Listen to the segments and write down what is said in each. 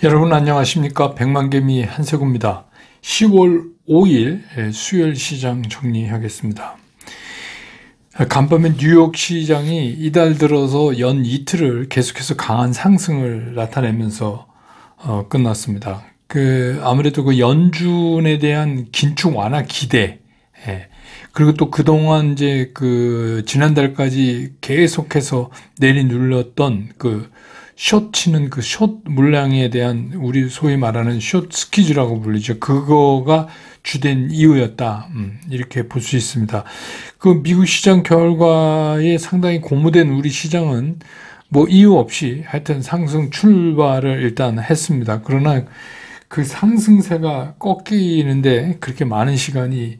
여러분 안녕하십니까? 백만개미 한세구입니다. 10월 5일 수요일 시장 정리하겠습니다. 간밤에 뉴욕 시장이 이달 들어서 연 이틀을 계속해서 강한 상승을 나타내면서 끝났습니다. 아무래도 그 연준에 대한 긴축 완화 기대, 그리고 또 그동안 이제 지난달까지 계속해서 내리눌렀던 숏 치는 숏 물량에 대한 우리 소위 말하는 숏 스퀴즈라고 불리죠. 그거가 주된 이유였다. 이렇게 볼 수 있습니다. 미국 시장 결과에 상당히 고무된 우리 시장은 뭐 이유 없이 하여튼 상승 출발을 일단 했습니다. 그러나 그 상승세가 꺾이는데 그렇게 많은 시간이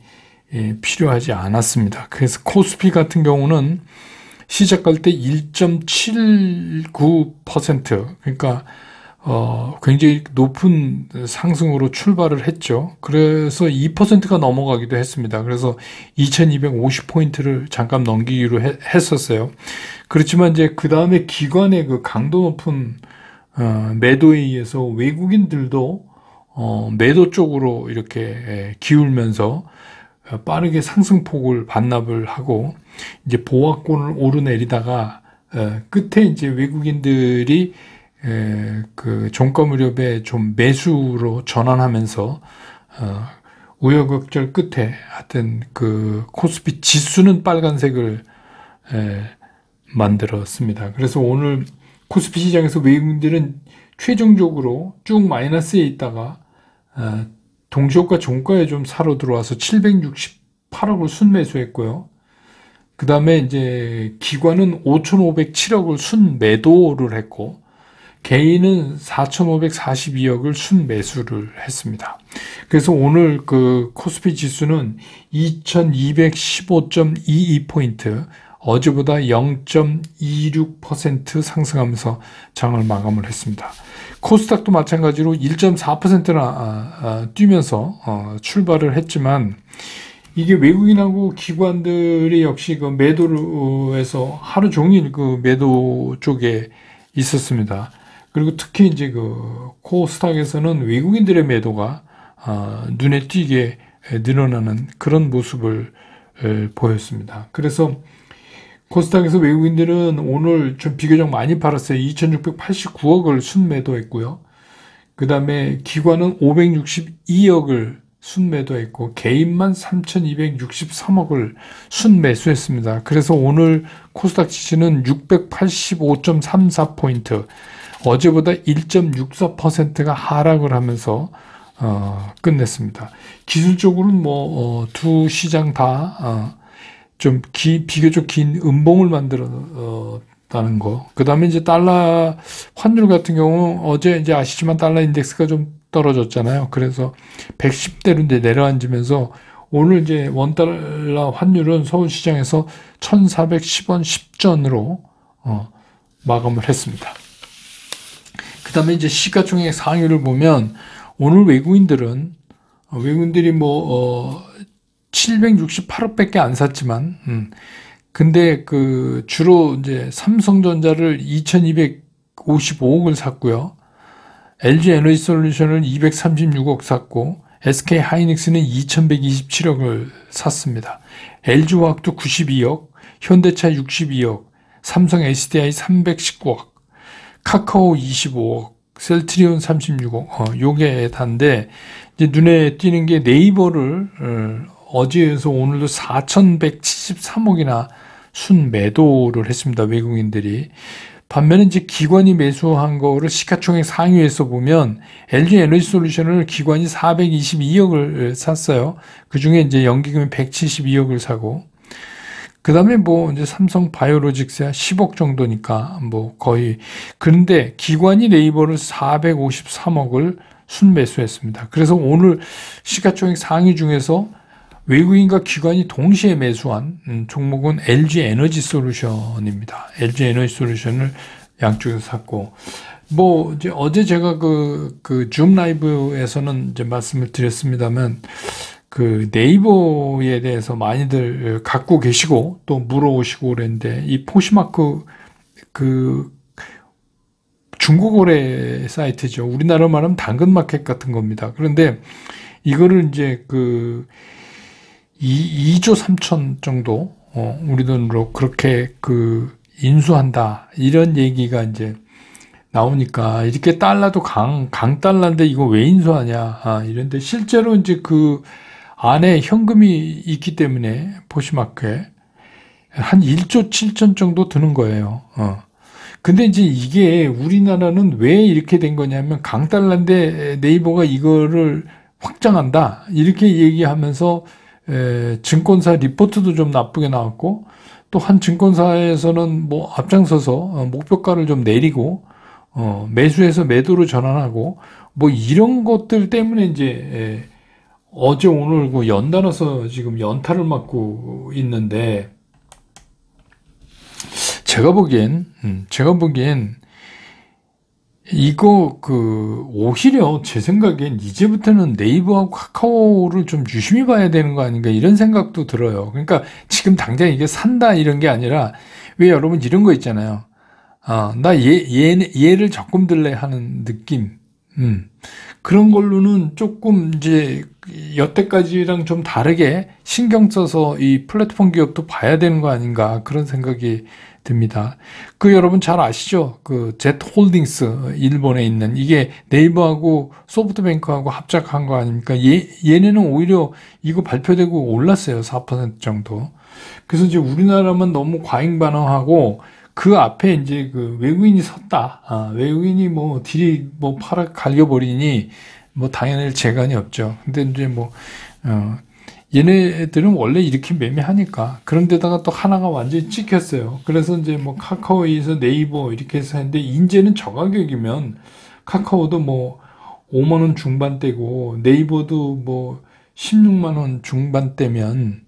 필요하지 않았습니다. 그래서 코스피 같은 경우는 시작할 때 1.79%, 그러니까 굉장히 높은 상승으로 출발을 했죠. 그래서 2%가 넘어가기도 했습니다. 그래서 2250포인트를 잠깐 넘기기로 했었어요. 그렇지만 이제 그 다음에 기관의 강도 높은 매도에 의해서 외국인들도 매도 쪽으로 이렇게 기울면서 빠르게 상승폭을 반납을 하고 이제 보합권을 오르내리다가 끝에 이제 외국인들이 종가 무렵에 좀 매수로 전환하면서 우여곡절 끝에 하여튼 코스피 지수는 빨간색을 만들었습니다. 그래서 오늘 코스피 시장에서 외국인들은 최종적으로 쭉 마이너스에 있다가 동시효과 종가에 좀 사러 들어와서 768억을 순매수했고요. 그 다음에 이제 기관은 5,507억을 순매도를 했고, 개인은 4,542억을 순매수를 했습니다. 그래서 오늘 코스피 지수는 2,215.22포인트, 어제보다 0.26% 상승하면서 장을 마감을 했습니다. 코스닥도 마찬가지로 1.4%나 뛰면서 출발을 했지만 이게 외국인하고 기관들이 역시 매도를 해서 하루 종일 매도 쪽에 있었습니다. 그리고 특히 이제 코스닥에서는 외국인들의 매도가 눈에 띄게 늘어나는 그런 모습을 보였습니다. 그래서 코스닥에서 외국인들은 오늘 좀 비교적 많이 팔았어요. 2,689억을 순매도했고요. 그 다음에 기관은 562억을 순매도했고 개인만 3,263억을 순매수했습니다. 그래서 오늘 코스닥 지수는 685.34포인트, 어제보다 1.64%가 하락을 하면서 끝냈습니다. 기술적으로는 두 시장 다 좀 비교적 긴 음봉을 만들었다는 거. 그 다음에 이제 달러 환율 같은 경우는 어제 이제 아시지만 달러 인덱스가 좀 떨어졌잖아요. 그래서 110대로 이제 내려앉으면서 오늘 이제 원달러 환율은 서울시장에서 1,410원 10전으로 마감을 했습니다. 그 다음에 이제 시가총액 상위를 보면 오늘 외국인들이 768억밖에 안 샀지만, 근데 주로 이제 삼성전자를 2255억을 샀고요. LG 에너지 솔루션을 236억 샀고, SK 하이닉스는 2127억을 샀습니다. LG화학도 92억, 현대차 62억, 삼성 SDI 319억, 카카오 25억, 셀트리온 36억, 요게 단데, 이제 눈에 띄는 게 네이버를 어제에서 오늘도 4,173억이나 순매도를 했습니다. 외국인들이. 반면에 이제 기관이 매수한 거를 시가총액 상위에서 보면 LG 에너지 솔루션을 기관이 422억을 샀어요. 그 중에 이제 연기금이 172억을 사고, 그 다음에 이제 삼성 바이오로직스야 10억 정도니까 거의. 그런데 기관이 네이버를 453억을 순매수했습니다. 그래서 오늘 시가총액 상위 중에서 외국인과 기관이 동시에 매수한 종목은 LG 에너지 솔루션입니다. LG 에너지 솔루션을 양쪽에서 샀고, 이제 어제 제가 줌 라이브에서는 이제 말씀을 드렸습니다만, 네이버에 대해서 많이들 갖고 계시고 또 물어오시고 그랬는데, 이 포시마크 중고거래 사이트죠. 우리나라 말하면 당근마켓 같은 겁니다. 그런데 이거를 이제 2조 3천 정도, 우리 돈으로 그렇게 인수한다. 이런 얘기가 이제 나오니까 이렇게 달러도 강달러인데 이거 왜 인수하냐. 이런데 실제로 이제 그 안에 현금이 있기 때문에 포시마켓 한 1조 7천 정도 드는 거예요. 근데 이제 이게 우리나라는 왜 이렇게 된 거냐면 강달러인데 네이버가 이거를 확장한다. 이렇게 얘기하면서 증권사 리포트도 좀 나쁘게 나왔고 또 한 증권사에서는 뭐 앞장서서 목표가를 좀 내리고 매수해서 매도로 전환하고 뭐 이런 것들 때문에 이제 어제 오늘 연달아서 지금 연타를 맞고 있는데 제가 보기엔 이거 오히려 제 생각엔 이제부터는 네이버하고 카카오를 좀 유심히 봐야 되는 거 아닌가 이런 생각도 들어요. 그러니까 지금 당장 이게 산다 이런 게 아니라 왜 여러분 이런 거 있잖아요. 나 얘를 적금 들래 하는 느낌. 그런 걸로는 조금 이제 여태까지랑 좀 다르게 신경 써서 이 플랫폼 기업도 봐야 되는 거 아닌가 그런 생각이 듭니다. 여러분 잘 아시죠? Z-홀딩스 일본에 있는 이게 네이버하고 소프트뱅크하고 합작한 거 아닙니까? 얘네는 오히려 이거 발표되고 올랐어요. 4% 정도. 그래서 이제 우리나라만 너무 과잉 반응하고 그 앞에 이제 외국인이 섰다. 외국인이 뭐 딜이 뭐 팔아 갈겨버리니 뭐 당연히 재간이 없죠. 근데 이제 얘네들은 원래 이렇게 매매하니까. 그런데다가 또 하나가 완전히 찍혔어요. 그래서 이제 뭐 카카오에서 네이버 이렇게 해서 했는데, 이제는 저 가격이면 카카오도 뭐 5만원 중반대고 네이버도 뭐 16만원 중반대면,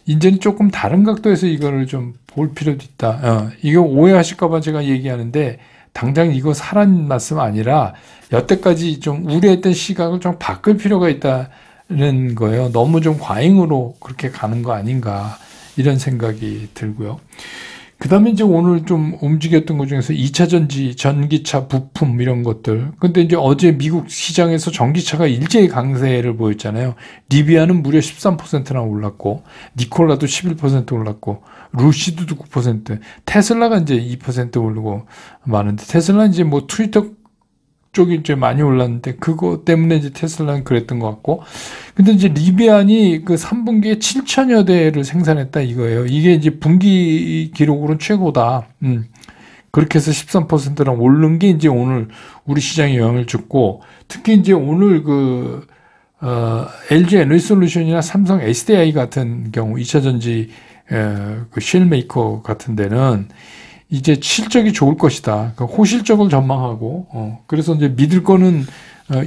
이제는 조금 다른 각도에서 이거를 좀 볼 필요도 있다. 이거 오해하실까봐 제가 얘기하는데, 당장 이거 사라는 말씀 아니라, 여태까지 좀 우려했던 시각을 좀 바꿀 필요가 있다는 거예요. 너무 좀 과잉으로 그렇게 가는 거 아닌가, 이런 생각이 들고요. 그 다음에 이제 오늘 좀 움직였던 것 중에서 2차 전지, 전기차 부품 이런 것들. 근데 이제 어제 미국 시장에서 전기차가 일제히 강세를 보였잖아요. 리비아는 무려 13%나 올랐고, 니콜라도 11% 올랐고, 루시드도 9%, 테슬라가 이제 2% 오르고 많은데, 테슬라 이제 뭐 트위터 쪽이 이제 많이 올랐는데, 그거 때문에 이제 테슬라는 그랬던 것 같고, 근데 이제 리비안이 그 3분기에 7천여 대를 생산했다 이거예요. 이게 이제 분기 기록으로는 최고다. 그렇게 해서 13%랑 오른 게 이제 오늘 우리 시장에 영향을 줬고, 특히 이제 오늘 LG 에너지솔루션이나 삼성 SDI 같은 경우, 2차 전지, 실메이커 같은 데는 이제 실적이 좋을 것이다. 그러니까 호실적을 전망하고, 그래서 이제 믿을 거는,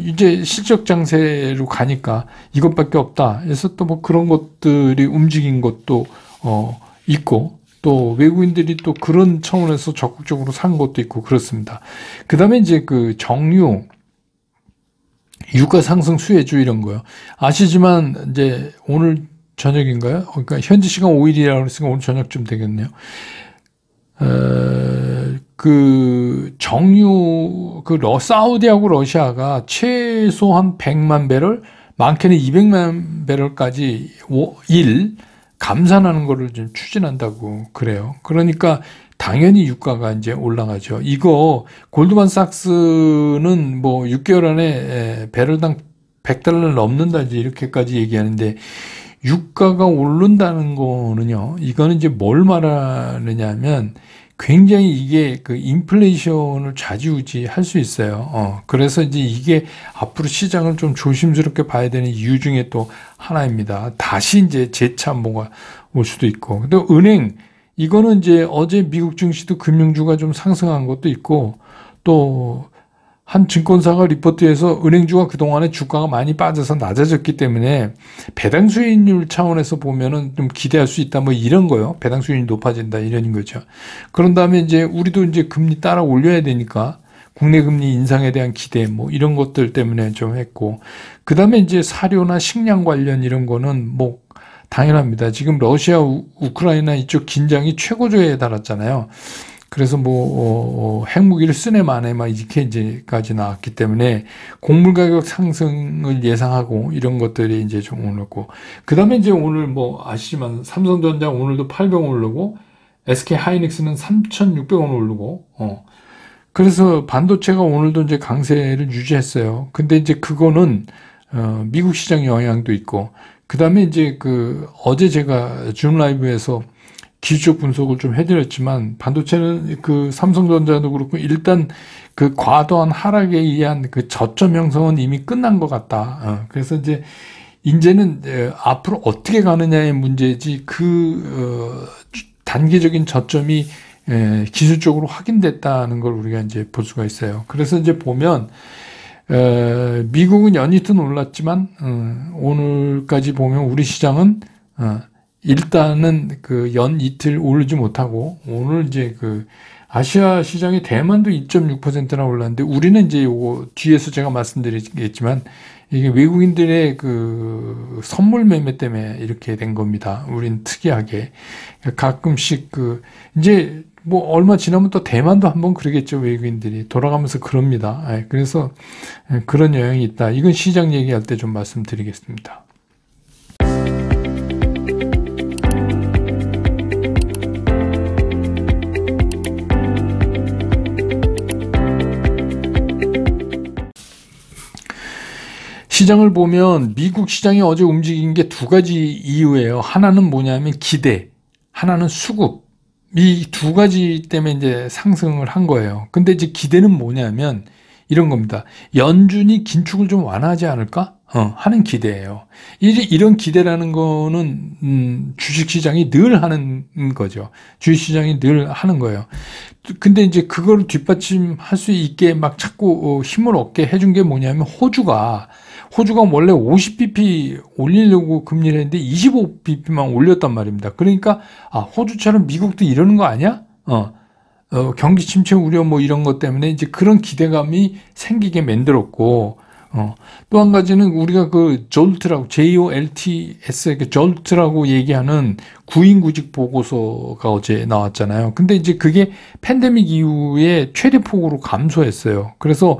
이제 실적 장세로 가니까 이것밖에 없다. 그래서 또 뭐 그런 것들이 움직인 것도, 있고, 또 외국인들이 또 그런 차원에서 적극적으로 산 것도 있고 그렇습니다. 그 다음에 이제 정유, 유가 상승 수혜주 이런 거요. 아시지만 이제 오늘 저녁인가요? 그러니까 현지 시간 5일이라고 했으니까 오늘 저녁쯤 되겠네요. 정유, 사우디하고 러시아가 최소한 100만 배럴, 많게는 200만 배럴까지 감산하는 거를 좀 추진한다고 그래요. 그러니까 당연히 유가가 이제 올라가죠. 이거 골드만삭스는 뭐 6개월 안에 배럴당 $100를 넘는다 이제 이렇게까지 얘기하는데, 유가가 오른다는 거는요, 이거는 이제 뭘 말하느냐면 굉장히 이게 인플레이션을 좌지우지 할 수 있어요. 그래서 이제 이게 앞으로 시장을 좀 조심스럽게 봐야 되는 이유 중에 또 하나입니다. 다시 이제 재차 뭐가 올 수도 있고. 근데 은행, 이거는 이제 어제 미국 증시도 금융주가 좀 상승한 것도 있고, 또 한 증권사가 리포트해서 은행주가 그동안에 주가가 많이 빠져서 낮아졌기 때문에 배당 수익률 차원에서 보면은 좀 기대할 수 있다, 뭐 이런 거요. 배당 수익률이 높아진다, 이런 거죠. 그런 다음에 이제 우리도 이제 금리 따라 올려야 되니까 국내 금리 인상에 대한 기대, 뭐 이런 것들 때문에 좀 했고, 그 다음에 이제 사료나 식량 관련 이런 거는 뭐 당연합니다. 지금 러시아, 우크라이나 이쪽 긴장이 최고조에 달았잖아요. 그래서 핵무기를 쓰네 마네 막 이렇게 이제까지 나왔기 때문에 곡물 가격 상승을 예상하고 이런 것들이 이제 좀 오르고, 그 다음에 이제 오늘 아시지만 삼성전자 오늘도 800원 오르고 SK 하이닉스는 3,600원 오르고, 그래서 반도체가 오늘도 이제 강세를 유지했어요. 근데 이제 그거는 미국 시장 영향도 있고, 그 다음에 이제 어제 제가 줌 라이브에서 기술적 분석을 좀 해드렸지만, 반도체는 삼성전자도 그렇고 일단 과도한 하락에 의한 저점 형성은 이미 끝난 것 같다. 그래서 이제는 앞으로 어떻게 가느냐의 문제지, 단기적인 저점이 기술적으로 확인됐다는 걸 우리가 이제 볼 수가 있어요. 그래서 이제 보면 미국은 연이틀 올랐지만 오늘까지 보면 우리 시장은 일단은 연 이틀 오르지 못하고, 오늘 이제 아시아 시장의 대만도 2.6%나 올랐는데, 우리는 이제 요거 뒤에서 제가 말씀드리겠지만 이게 외국인들의 선물 매매 때문에 이렇게 된 겁니다. 우린 특이하게 가끔씩 이제 얼마 지나면 또 대만도 한번 그러겠죠. 외국인들이 돌아가면서 그럽니다. 그래서 그런 영향이 있다. 이건 시장 얘기할 때 좀 말씀드리겠습니다. 시장을 보면 미국 시장이 어제 움직인 게 두 가지 이유예요. 하나는 뭐냐면 기대, 하나는 수급. 이 두 가지 때문에 이제 상승을 한 거예요. 근데 이제 기대는 뭐냐면 이런 겁니다. 연준이 긴축을 좀 완화하지 않을까? 하는 기대예요. 이런 기대라는 거는 주식시장이 늘 하는 거죠. 주식시장이 늘 하는 거예요. 근데 이제 그걸 뒷받침할 수 있게 막 자꾸 힘을 얻게 해준 게 뭐냐면 호주가 원래 50bp 올리려고 금리를 했는데 25bp만 올렸단 말입니다. 그러니까 호주처럼 미국도 이러는 거 아니야? 경기 침체 우려 이런 것 때문에 이제 그런 기대감이 생기게 만들었고, 또 한 가지는 우리가 졸트라고, JOLTS, 졸트라고 얘기하는 구인구직 보고서가 어제 나왔잖아요. 근데 이제 그게 팬데믹 이후에 최대폭으로 감소했어요. 그래서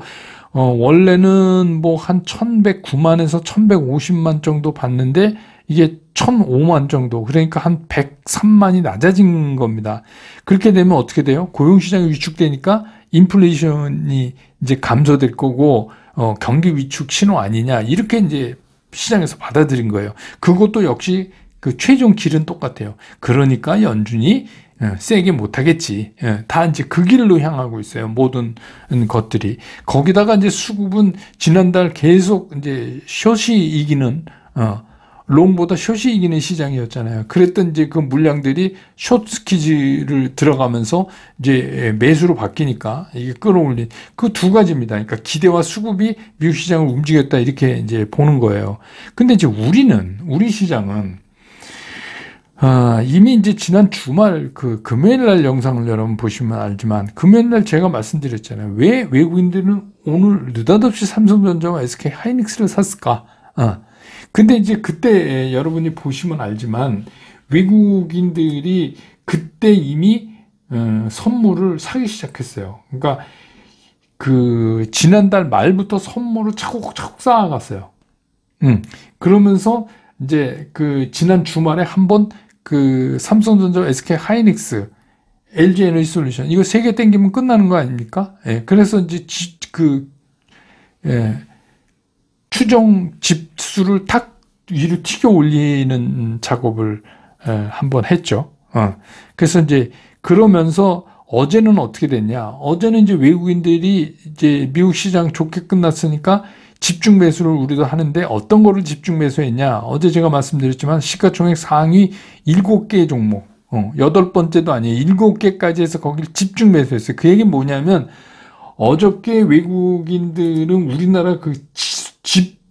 원래는 한 1109만에서 1150만 정도 봤는데 이게 1005만 정도, 그러니까 한 103만이 낮아진 겁니다. 그렇게 되면 어떻게 돼요? 고용시장이 위축되니까 인플레이션이 이제 감소될 거고, 경기 위축 신호 아니냐, 이렇게 이제 시장에서 받아들인 거예요. 그것도 역시 최종 길은 똑같아요. 그러니까 연준이 세게 못하겠지. 다 이제 그 길로 향하고 있어요. 모든 것들이. 거기다가 이제 수급은 지난달 계속 이제 숏이 이기는, 롱보다 숏이 이기는 시장이었잖아요. 그랬던 이제 그 물량들이 숏 스퀴즈를 들어가면서 이제 매수로 바뀌니까 이게 끌어올린 그 두 가지입니다. 그러니까 기대와 수급이 미국 시장을 움직였다, 이렇게 이제 보는 거예요. 근데 이제 우리 시장은 이미 이제 지난 주말 금요일 날 영상을 여러분 보시면 알지만, 금요일 날 제가 말씀드렸잖아요. 왜 외국인들은 오늘 느닷없이 삼성전자와 SK 하이닉스를 샀을까? 근데 이제 그때 여러분이 보시면 알지만 외국인들이 그때 이미 선물을 사기 시작했어요. 그러니까 지난달 말부터 선물을 차곡차곡 쌓아갔어요. 그러면서 이제 지난 주말에 한번 삼성전자, SK 하이닉스, LG 에너지 솔루션 이거 세 개 땡기면 끝나는 거 아닙니까? 그래서 이제 추정 집수를 탁 위로 튀겨 올리는 작업을 한번 했죠. 그래서 이제 그러면서 어제는 어떻게 됐냐? 어제는 이제 외국인들이 이제 미국 시장 좋게 끝났으니까 집중 매수를 우리도 하는데, 어떤 거를 집중 매수했냐? 어제 제가 말씀드렸지만 시가총액 상위 7개 종목, 8번째도 아니에요. 7개까지 해서 거기를 집중 매수했어요. 그 얘기는 뭐냐면 어저께 외국인들은 우리나라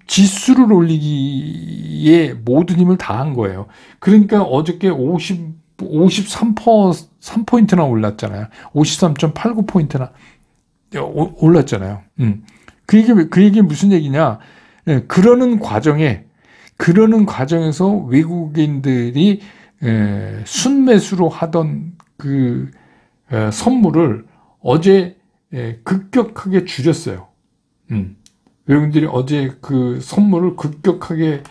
지수를 올리기에 모든 힘을 다한 거예요. 그러니까 어저께 53포인트나 올랐잖아요. 53.89포인트나 올랐잖아요. 그 얘기 무슨 얘기냐? 그러는 과정에서 외국인들이 순매수로 하던 선물을 어제 급격하게 줄였어요. 외국인들이 어제 그 선물을 급격하게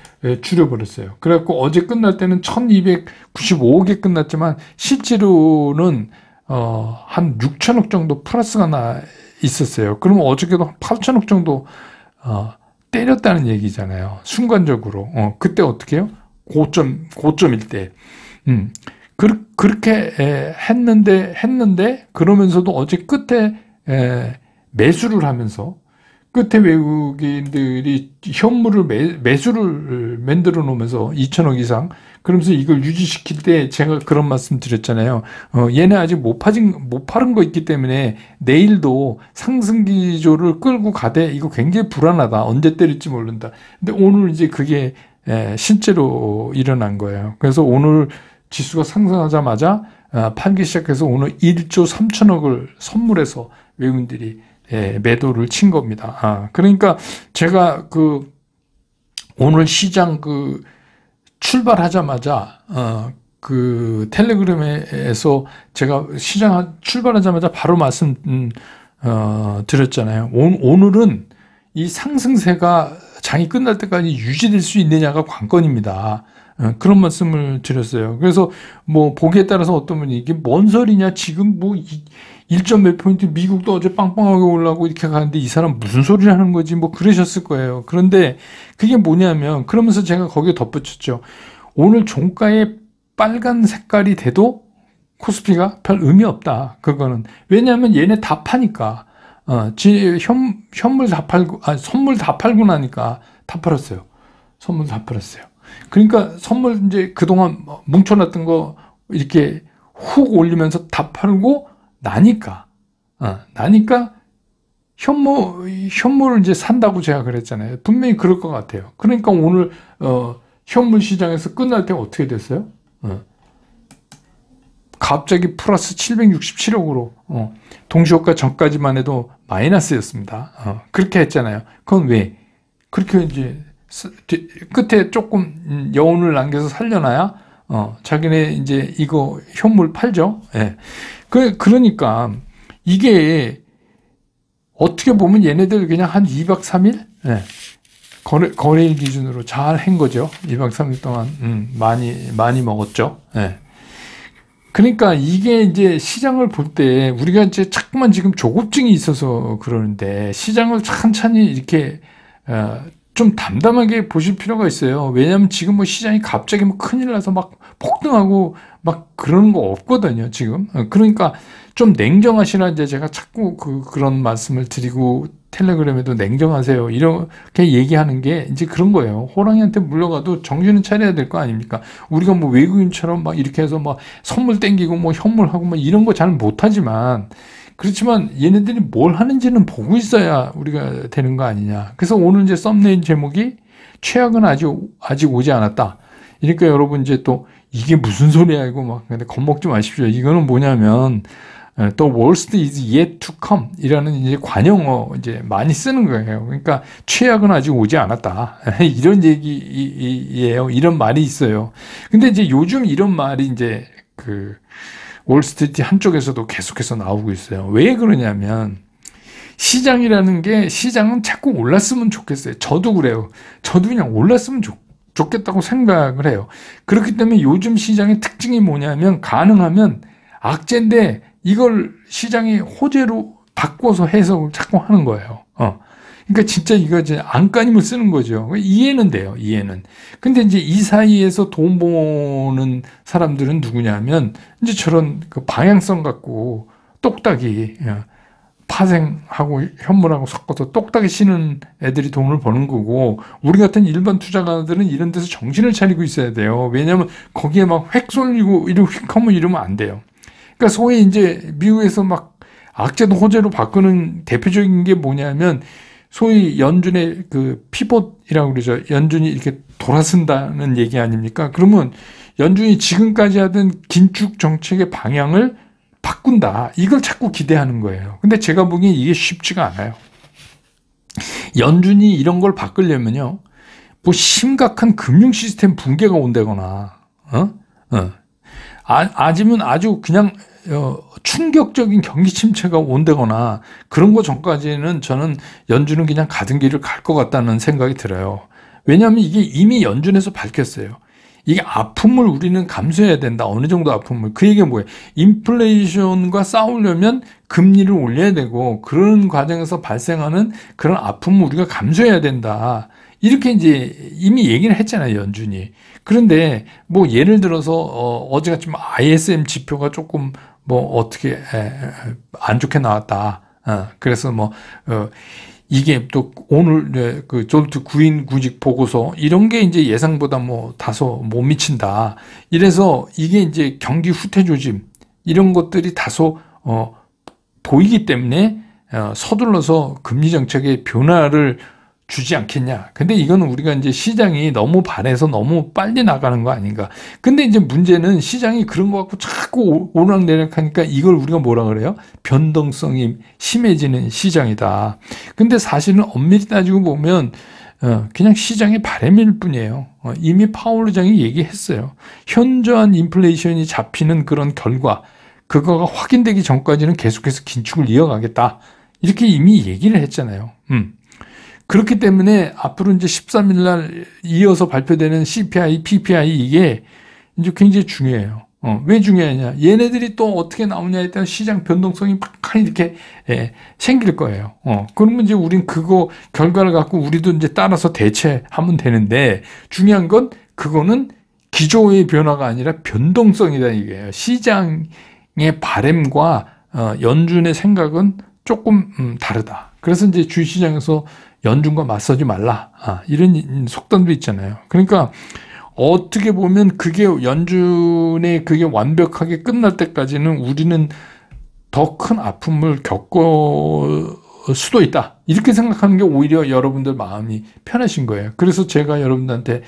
줄여버렸어요. 그래갖고 어제 끝날 때는 1295억에 끝났지만 실제로는 한 6천억 정도 플러스가 나 있었어요. 그러면 어저께도 8천억 정도 때렸다는 얘기잖아요. 순간적으로. 그때 어떻게 해요? 고점일 때. 그렇게 했는데 그러면서도 어제 끝에 매수를 하면서 끝에 외국인들이 현물을 매수를 만들어 놓으면서 2천억 이상 그러면서 이걸 유지시킬 때 제가 그런 말씀 드렸잖아요. 얘네 아직 못 팔은 거 있기 때문에 내일도 상승 기조를 끌고 가되 이거 굉장히 불안하다. 언제 때릴지 모른다. 근데 오늘 이제 그게 실제로 일어난 거예요. 그래서 오늘 지수가 상승하자마자 팔기 시작해서 오늘 1조 3천억을 선물해서 외국인들이 매도를 친 겁니다. 그러니까 제가 오늘 시장 출발하자마자 텔레그램에서 제가 시장 출발하자마자 바로 말씀 드렸잖아요. 오늘은 이 상승세가 장이 끝날 때까지 유지될 수 있느냐가 관건입니다. 그런 말씀을 드렸어요. 그래서 보기에 따라서 어떤 분이 이게 뭔 소리냐 지금 1점 몇 포인트 미국도 어제 빵빵하게 올라가고 이렇게 가는데 이 사람 무슨 소리를 하는 거지 그러셨을 거예요. 그런데 그게 뭐냐면 그러면서 제가 거기에 덧붙였죠. 오늘 종가에 빨간 색깔이 돼도 코스피가 별 의미 없다. 그거는 왜냐하면 얘네 다 파니까 현물 다 팔고 선물 다 팔고 나니까 다 팔았어요. 선물 다 팔았어요. 그러니까 선물 이제 그동안 뭉쳐놨던 거 이렇게 훅 올리면서 다 팔고 나니까 현물을 이제 산다고 제가 그랬잖아요. 분명히 그럴 것 같아요. 그러니까 오늘 현물 시장에서 끝날 때 어떻게 됐어요? 갑자기 플러스 767억으로 동시효과 전까지만 해도 마이너스였습니다. 그렇게 했잖아요. 그건 왜? 그렇게 이제 끝에 조금 여운을 남겨서 살려놔야 자기네 이제 이거 현물 팔죠. 예. 그러니까 이게 어떻게 보면 얘네들 그냥 한 2박 3일 예. 거래일 기준으로 잘 한 거죠. 2박 3일 동안 많이 먹었죠. 예. 그러니까 이게 이제 시장을 볼 때 우리가 이제 자꾸만 지금 조급증이 있어서 그러는데 시장을 천천히 이렇게 좀 담담하게 보실 필요가 있어요. 왜냐하면 지금 시장이 갑자기 큰일 나서 막 폭등하고 막 그러는 거 없거든요, 지금. 그러니까 좀 냉정하시라 이제 제가 자꾸 그런 말씀을 드리고 텔레그램에도 냉정하세요. 이렇게 얘기하는 게 이제 그런 거예요. 호랑이한테 물려가도 정신은 차려야 될 거 아닙니까? 우리가 외국인처럼 막 이렇게 해서 막 선물 땡기고 현물하고 이런 거 잘 못하지만 그렇지만 얘네들이 뭘 하는지는 보고 있어야 우리가 되는 거 아니냐. 그래서 오늘 이제 썸네일 제목이 최악은 아직 오지 않았다. 그러니까 여러분 이제 또 이게 무슨 소리야 이거 근데 겁먹지 마십시오. 이거는 뭐냐면 또 worst is yet to come 이라는 이제 관용어 이제 많이 쓰는 거예요. 그러니까 최악은 아직 오지 않았다. 이런 얘기예요. 이런 말이 있어요. 근데 이제 요즘 이런 말이 이제 월스트리트 한쪽에서도 계속해서 나오고 있어요. 왜 그러냐면 시장이라는 게 시장은 자꾸 올랐으면 좋겠어요. 저도 그래요. 저도 그냥 올랐으면 좋겠다고 생각을 해요. 그렇기 때문에 요즘 시장의 특징이 뭐냐면 가능하면 악재인데 이걸 시장이 호재로 바꿔서 해석을 자꾸 하는 거예요. 그러니까 진짜 이거 이제 안간힘을 쓰는 거죠. 이해는 돼요, 이해는. 근데 이제 이 사이에서 돈 버는 사람들은 누구냐면 이제 저런 방향성 갖고 똑딱이 파생하고 현물하고 섞어서 똑딱이 치는 애들이 돈을 버는 거고 우리 같은 일반 투자가들은 이런 데서 정신을 차리고 있어야 돼요. 왜냐하면 거기에 막 획 쏠리고 이러면 안 돼요. 그러니까 소위 이제 미국에서 악재도 호재로 바꾸는 대표적인 게 뭐냐면 소위 연준의 피봇이라고 그러죠. 연준이 이렇게 돌아선다는 얘기 아닙니까? 그러면 연준이 지금까지 하던 긴축 정책의 방향을 바꾼다. 이걸 자꾸 기대하는 거예요. 근데 제가 보기엔 이게 쉽지가 않아요. 연준이 이런 걸 바꾸려면요. 심각한 금융 시스템 붕괴가 온다거나, 아니면 아주 그냥 충격적인 경기 침체가 온다거나 그런 거 전까지는 저는 연준은 그냥 가던 길을 갈 것 같다는 생각이 들어요. 왜냐하면 이게 이미 연준에서 밝혔어요. 이게 아픔을 우리는 감수해야 된다. 어느 정도 아픔을. 그 얘기가 뭐예요? 인플레이션과 싸우려면 금리를 올려야 되고 그런 과정에서 발생하는 그런 아픔을 우리가 감수해야 된다. 이렇게 이제 이미 얘기를 했잖아요, 연준이. 그런데 뭐 예를 들어서 어제같이 ISM 지표가 조금 뭐 어떻게 안 좋게 나왔다. 그래서 뭐 이게 또 오늘 그 졸트 구인 구직 보고서 이런 게 이제 예상보다 뭐 다소 못 미친다. 이래서 이게 이제 경기 후퇴 조짐 이런 것들이 다소 보이기 때문에 서둘러서 금리 정책의 변화를 주지 않겠냐. 근데 이거는 우리가 이제 시장이 너무 반해서 너무 빨리 나가는 거 아닌가. 근데 이제 문제는 시장이 그런 거 갖고 자꾸 오르락내리락 하니까 이걸 우리가 뭐라 그래요? 변동성이 심해지는 시장이다. 근데 사실은 엄밀히 따지고 보면 그냥 시장의 바람일 뿐이에요. 이미 파월 의장이 얘기했어요. 현저한 인플레이션이 잡히는 그런 결과 그거가 확인되기 전까지는 계속해서 긴축을 이어가겠다. 이렇게 이미 얘기를 했잖아요. 그렇기 때문에 앞으로 이제 13일 날 이어서 발표되는 CPI, PPI 이게 이제 굉장히 중요해요. 왜 중요하냐? 얘네들이 또 어떻게 나오냐에 따라 시장 변동성이 막 이렇게 생길 거예요. 그러면 이제 우린 그거 결과를 갖고 우리도 이제 따라서 대처하면 되는데 중요한 건 그거는 기조의 변화가 아니라 변동성이다 이게요. 시장의 바램과 연준의 생각은 조금 다르다. 그래서 이제 주시장에서 연준과 맞서지 말라. 이런 속담도 있잖아요. 그러니까 어떻게 보면 그게 연준의 그게 완벽하게 끝날 때까지는 우리는 더 큰 아픔을 겪을 수도 있다. 이렇게 생각하는 게 오히려 여러분들 마음이 편하신 거예요. 그래서 제가 여러분들한테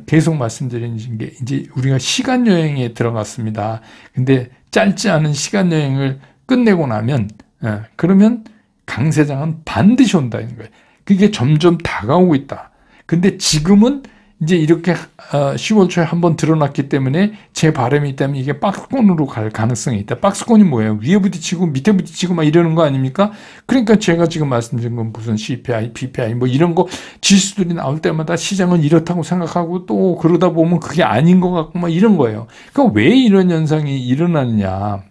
계속 말씀드리는 게 이제 우리가 시간 여행에 들어갔습니다. 근데 짧지 않은 시간 여행을 끝내고 나면 그러면 강세장은 반드시 온다는 거예요. 그게 점점 다가오고 있다. 근데 지금은 이제 이렇게 10월 초에 한번 드러났기 때문에 제 바람이 있다면 이게 박스권으로 갈 가능성이 있다. 박스권이 뭐예요? 위에 부딪히고 밑에 부딪히고 막 이러는 거 아닙니까? 그러니까 제가 지금 말씀드린 건 무슨 CPI, PPI 뭐 이런 거 지수들이 나올 때마다 시장은 이렇다고 생각하고 또 그러다 보면 그게 아닌 것 같고 막 이런 거예요. 그러니까 왜 이런 현상이 일어나느냐.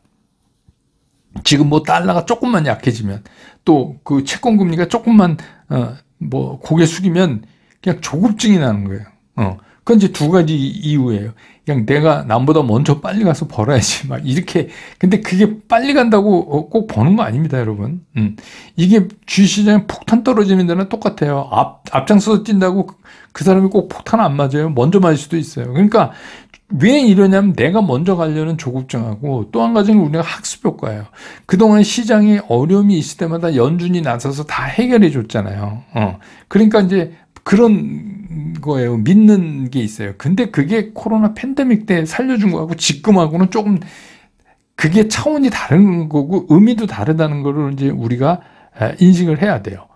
지금 뭐 달러가 조금만 약해지면 또 그 채권 금리가 조금만 뭐 고개 숙이면 그냥 조급증이 나는 거예요. 그건 이제 두 가지 이유예요. 그냥 내가 남보다 먼저 빨리 가서 벌어야지 막 이렇게. 근데 그게 빨리 간다고 꼭 버는 거 아닙니다, 여러분. 이게 주식시장에 폭탄 떨어지는 데는 똑같아요. 앞장서서 뛴다고 그 사람이 꼭 폭탄 안 맞아요. 먼저 맞을 수도 있어요. 그러니까 왜 이러냐면 내가 먼저 가려는 조급증하고 또 한 가지는 우리가 학습 효과예요. 그동안 시장에 어려움이 있을 때마다 연준이 나서서 다 해결해 줬잖아요. 그러니까 이제 그런 거예요. 믿는 게 있어요. 근데 그게 코로나 팬데믹 때 살려준 거하고 지금하고는 조금 그게 차원이 다른 거고 의미도 다르다는 거를 이제 우리가 인식을 해야 돼요.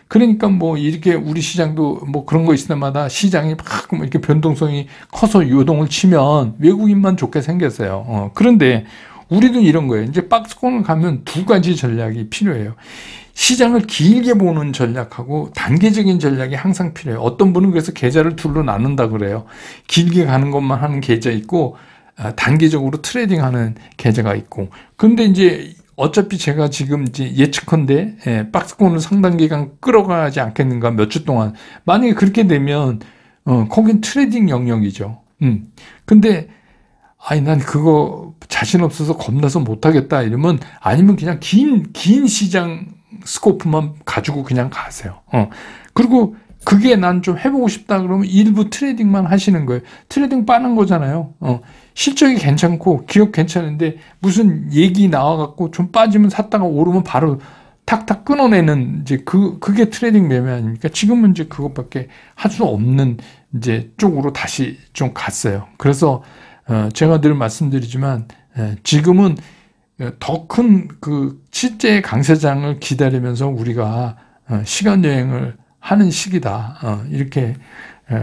그러니까 뭐 이렇게 우리 시장도 뭐 그런 거 있을 때마다 시장이 막 이렇게 변동성이 커서 요동을 치면 외국인만 좋게 생겼어요. 그런데 우리도 이런 거예요. 이제 박스권을 가면 두 가지 전략이 필요해요. 시장을 길게 보는 전략하고 단계적인 전략이 항상 필요해요. 어떤 분은 그래서 계좌를 둘로 나눈다 그래요. 길게 가는 것만 하는 계좌 있고 단계적으로 트레이딩하는 계좌가 있고. 그런데 이제 어차피 제가 지금 이제 예측컨대 박스권을 상당 기간 끌어가지 않겠는가 몇 주 동안. 만약에 그렇게 되면 거긴 트레이딩 영역이죠. 근데 난 그거 자신 없어서 겁나서 못하겠다 이러면 아니면 그냥 긴 시장 스코프만 가지고 그냥 가세요. 그리고 그게 난 좀 해보고 싶다 그러면 일부 트레이딩만 하시는 거예요. 트레이딩 빠는 거잖아요. 실적이 괜찮고 기업 괜찮은데 무슨 얘기 나와갖고 좀 빠지면 샀다가 오르면 바로 탁탁 끊어내는 이제 그게 트레이딩 매매 아닙니까? 지금은 이제 그것밖에 할 수 없는 이제 쪽으로 다시 좀 갔어요. 그래서 제가 늘 말씀드리지만 지금은 더 큰 그 실제 강세장을 기다리면서 우리가 시간 여행을 하는 시기다. 이렇게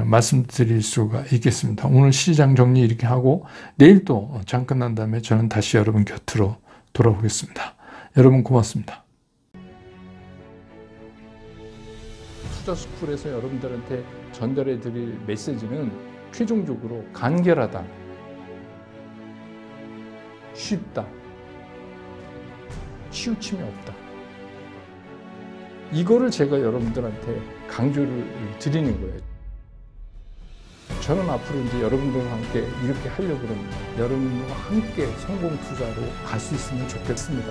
말씀드릴 수가 있겠습니다. 오늘 시장 정리 이렇게 하고 내일 또 장 끝난 다음에 저는 다시 여러분 곁으로 돌아오겠습니다. 여러분 고맙습니다. 투자스쿨에서 여러분들한테 전달해 드릴 메시지는 최종적으로 간결하다, 쉽다, 치우침이 없다. 이거를 제가 여러분들한테 강조를 드리는 거예요. 저는 앞으로 이제 여러분들과 함께 이렇게 하려고 합니다. 여러분과 함께 성공 투자로 갈 수 있으면 좋겠습니다.